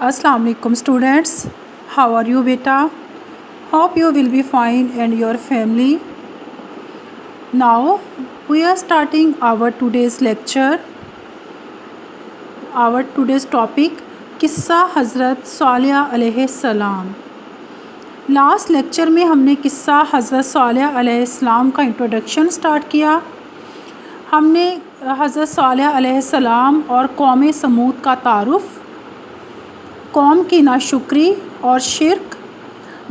Assalamu alaikum students. How are you beta? Hope you will be fine and your family. Now we are starting our today's lecture. Our today's topic قصہ حضرت صالح علیہ السلام. Last lecture میں ہم نے قصہ حضرت صالح علیہ السلام کا انٹروڈکشن سٹارٹ کیا. ہم نے حضرت صالح علیہ السلام اور قوم سمود کا تعارف، قوم کی ناشکری اور شرک،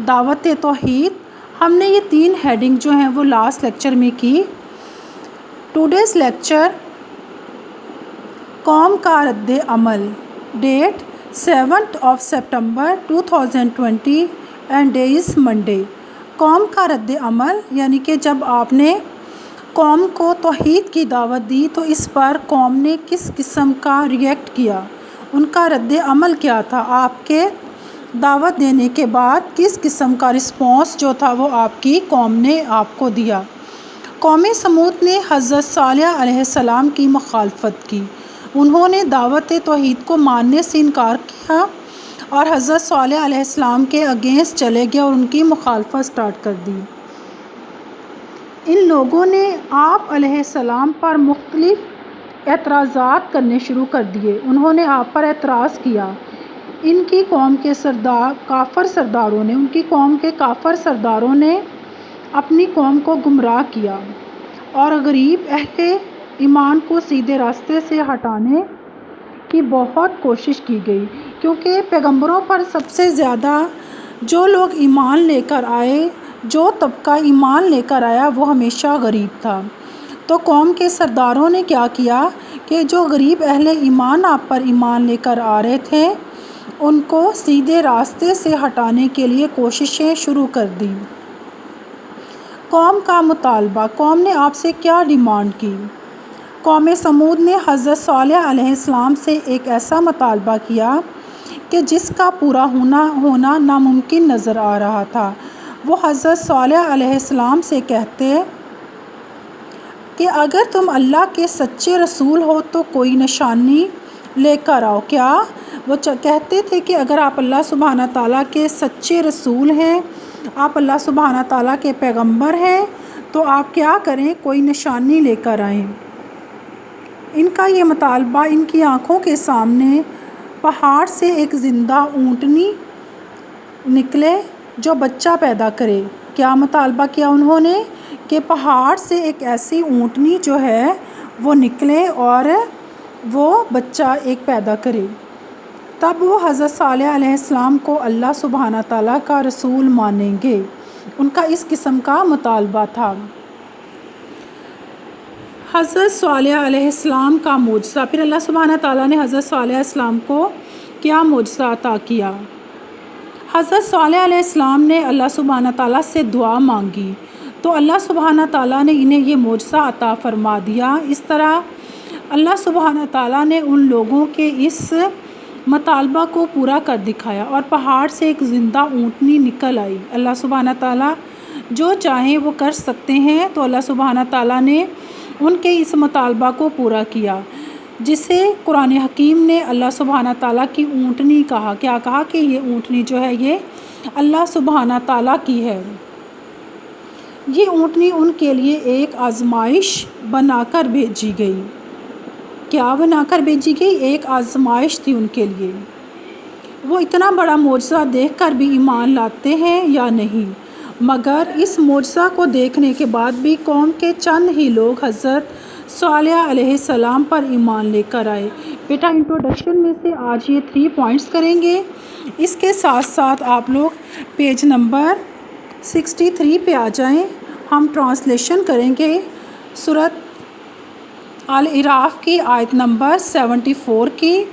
دعوت توحید، ہم نے یہ 3 ہیڈنگ جو ہیں وہ لاسٹ لیکچر میں کی. ٹوڈیز لیکچر قوم کا رد عمل، date 7 September 2020 and day is Monday. قوم کا رد عمل یعنی کہ جب آپ نے قوم کو توحید کی دعوت دی تو اس پر قوم نے کس قسم کا ریئیکٹ کیا، ان کا رد عمل کیا تھا، آپ کے دعوت دینے کے بعد کس قسم کا رسپانس جو تھا وہ آپ کی قوم نے آپ کو دیا. قوم سمود نے حضرت صالح علیہ السلام کی مخالفت کی، انہوں نے دعوت توحید کو ماننے سے انکار کیا اور حضرت صالح علیہ السلام کے اگینسٹ چلے گئے اور ان کی مخالفت سٹارٹ کر دی. ان لوگوں نے آپ علیہ السلام پر مختلف اعتراضات کرنے شروع کر دیے. انہوں نے آپ پر اعتراض کیا. ان کی قوم کے ان کی قوم کے کافر سرداروں نے اپنی قوم کو گمراہ کیا اور غریب اہل ایمان کو سیدھے راستے سے ہٹانے کی بہت کوشش کی گئی، کیونکہ پیغمبروں پر سب سے زیادہ جو لوگ ایمان لے کر آئے، جو طبقہ ایمان لے کر آیا وہ ہمیشہ غریب تھا. تو قوم کے سرداروں نے کیا کیا کہ جو غریب اہل ایمان آپ پر ایمان لے کر آ رہے تھے ان کو سیدھے راستے سے ہٹانے کے لیے کوششیں شروع کر دی. قوم کا مطالبہ، قوم نے آپ سے کیا ڈیمانڈ کی؟ قوم سمود نے حضرت صالح علیہ السلام سے ایک ایسا مطالبہ کیا کہ جس کا پورا ہونا ناممکن نظر آ رہا تھا. وہ حضرت صالح علیہ السلام سے کہتے کہ اگر تم اللہ کے سچے رسول ہو تو کوئی نشانی لے کر آؤ. کیا وہ کہتے تھے کہ اگر آپ اللہ سبحانہ تعالیٰ کے سچے رسول ہیں، آپ اللہ سبحانہ تعالیٰ کے پیغمبر ہیں تو آپ کیا کریں، کوئی نشانی لے کر آئیں. ان کا یہ مطالبہ ان کی آنکھوں کے سامنے پہاڑ سے ایک زندہ اونٹنی نکلے جو بچہ پیدا کرے. کیا مطالبہ کیا انہوں نے کہ پہاڑ سے ایک ایسی اونٹنی جو ہے وہ نکلے اور وہ بچہ ایک پیدا کرے. تب وہ حضرت صالح علیہ السلام کو اللہ سبحانہ تعالیٰ کا رسول مانیں گے. ان کا اس قسم کا مطالبہ تھا. حضرت صالح علیہ السلام کا معجزہ، پھر اللہ سبحانہ تعالیٰ نے حضرت صالح علیہ السلام کو کیا معجزہ عطا کیا؟ حضرت صالح علیہ السلام نے اللہ سبحانہ تعالیٰ سے دعا مانگی تو اللہ سبحانہ تعالیٰ نے انہیں یہ معجزہ عطا فرما دیا. اس طرح اللہ سبحانہ تعالیٰ نے ان لوگوں کے اس مطالبہ کو پورا کر دکھایا اور پہاڑ سے ایک زندہ اونٹنی نکل آئی. اللہ سبحانہ تعالیٰ جو چاہیں وہ کر سکتے ہیں، تو اللہ سبحانہ تعالیٰ نے ان کے اس مطالبہ کو پورا کیا، جسے قرآن حکیم نے اللہ سبحانہ تعالیٰ کی اونٹنی کہا. کیا کہا کہ یہ اونٹنی جو ہے یہ اللہ سبحانہ تعالیٰ کی ہے. یہ اونٹنی ان کے لیے ایک آزمائش بنا کر بھیجی گئی. کیا بنا کر بھیجی گئی؟ ایک آزمائش تھی ان کے لیے. وہ اتنا بڑا معجزہ دیکھ کر بھی ایمان لاتے ہیں یا نہیں؟ مگر اس معجزہ کو دیکھنے کے بعد بھی قوم کے چند ہی لوگ حضرت صالح علیہ السلام پر ایمان لے کر آئے. بیٹا انٹروڈکشن میں سے آج یہ 3 پوائنٹس کریں گے. اس کے ساتھ ساتھ آپ لوگ پیج نمبر 63 پہ آ جائیں. ہم ٹرانسلیشن کریں گے سورۃ الاعراف کی آیت نمبر 74 کی.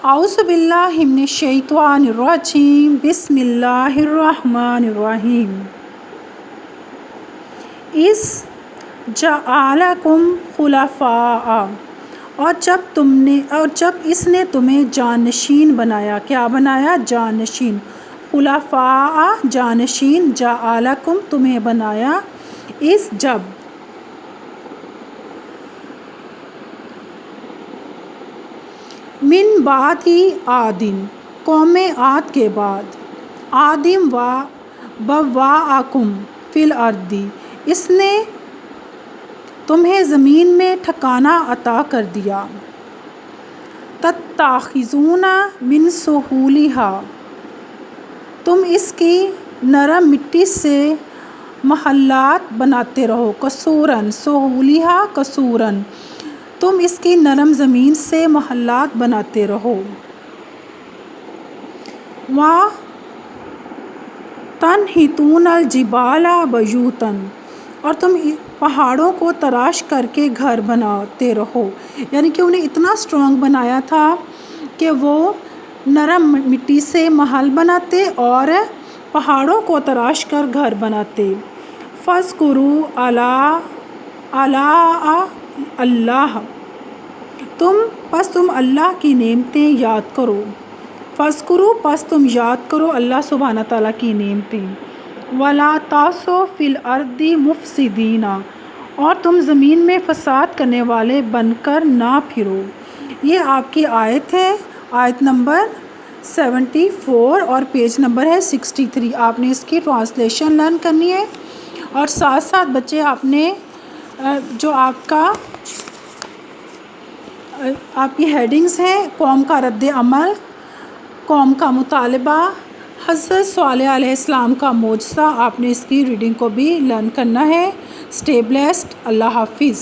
اعوذ باللہ من الشیطان الرجیم، بسم اللہ الرحمن الرحیم. اذ جعلکم خلفاء، اور جب اس نے تمہیں جانشین بنایا. کیا بنایا؟ جانشین. خلفاء جانشین، جعلکم تمہیں بنایا، اذ جب. من بعد آدن، قوم عاد کے بعد، آدم بواءکم فی الارض، اس نے تمہیں زمین میں ٹھکانہ عطا کر دیا، تتخذون من سہولہا، تم اس کی نرم مٹی سے محلات بناتے رہو، قصوراً سہولہا قصوراً، تم اس کی نرم زمین سے محلات بناتے رہو، وَتَنْحِتُونَ الْجِبَالَ بُیُوتًا، اور تم پہاڑوں کو تراش کر کے گھر بناتے رہو، یعنی کہ انہیں اتنا اسٹرانگ بنایا تھا کہ وہ نرم مٹی سے محل بناتے اور پہاڑوں کو تراش کر گھر بناتے۔ فَاذْکُرُوا آلاء اللہ، پس تم اللہ کی نعمتیں یاد کرو، فَاذْکُرُوا، پس تم یاد کرو اللہ سبحانہ تعالیٰ کی نعمتیں، وَلَا تَعْثَوْا فِی الْأَرْضِ مُفْسِدِینَ، اور تم زمین میں فساد کرنے والے بن کر نہ پھرو۔ یہ آپ کی آیت ہے، آیت نمبر 74 اور پیج نمبر ہے 63۔ آپ نے اس کی ٹرانسلیشن لرن کرنی ہے، اور ساتھ ساتھ بچے آپ نے جو آپ کی ہیڈنگز ہیں، قوم کا رد عمل، قوم کا مطالبہ، حضرت صالح علیہ السلام کا معجزہ، آپ نے اس کی ریڈنگ کو بھی لرن کرنا ہے۔ اسٹے بلیسڈ، اللہ حافظ۔